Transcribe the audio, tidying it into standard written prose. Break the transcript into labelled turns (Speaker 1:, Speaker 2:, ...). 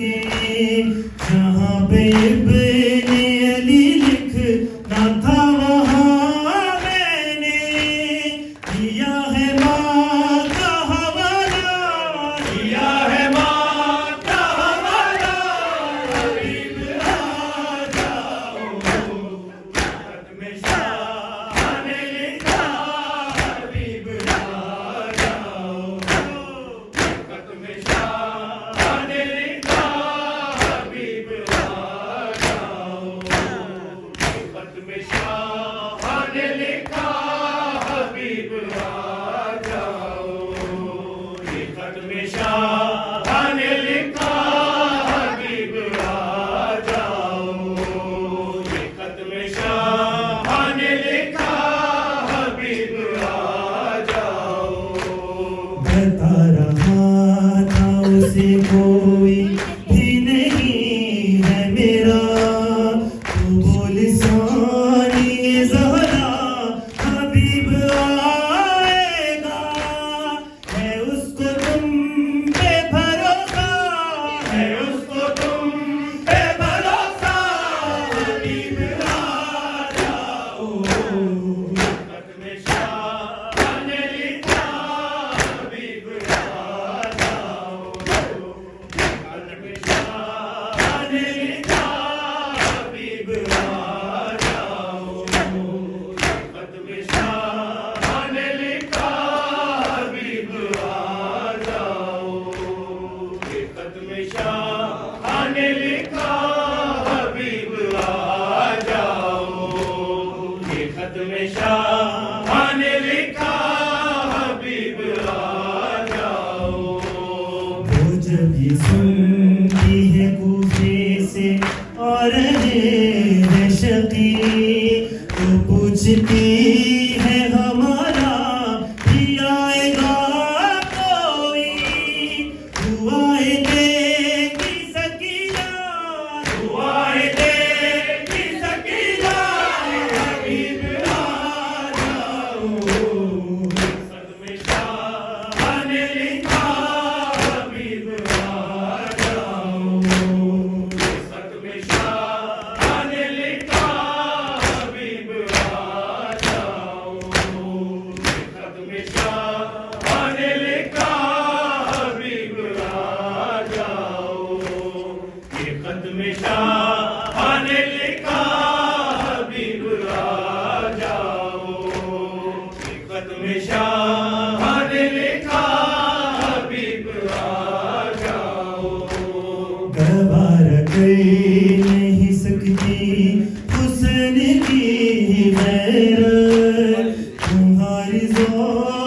Speaker 1: के जहाँ पे इब्ने अली लिखना था वहाँ मैंने दिया है माँ का हवाला, दिया है माँ का हवाला। हबीब आ जाओ, खत में शाह ने लिखा, हबीब आ जाओ, खत में शाह ने लिखा, हबीब आ जाओ, खत में शाह ने लिखा, हबीब आ जाओ, ये खत में शाह ने लिखा, हबीब आ जाओ, ये खत में शाह ने लिखा, हबीब आ जाओ। बता रहा था उसे कोई भी नहीं है मेरा, तो बोल सानी ज़हरा हबीब आएगा, है उसको तुम पे भरोसा, है उसको तुम पे भरोसा। हबीब आ जाओ, खत में शाह ने लिखा, हबीब आ जाओ, खत में शाह ने लिखा, हबीब आ जाओ, खत में शाह ने लिखा, हबीब आ जाओ, ये खत में शाह ने लिखा, हबीब आ जाओ, ये खत में शाह ने लिखा, हबीब आ जाओ। वो जब ये सुनती है कूफे से और है शकी, तो पूछती है हमारा भी आएगा कोई, दुआएं देगी सकीना, दुआएं देगी सकीना। हबीब आ जाओ, खत में शाह ने लिखा, हबीब आ जाओ, खत में शाह ने लिखा, हबीब आ जाओ, खत में शाह ने लिखा, हबीब आ जाओ, ये खत में शाह ने लिखा, हबीब आ जाओ, ये खत में शाह ने लिखा, हबीब आ जाओ। गवार कर नहीं सकती हुस्न की गैरत, तुम्हारी ज़ौक़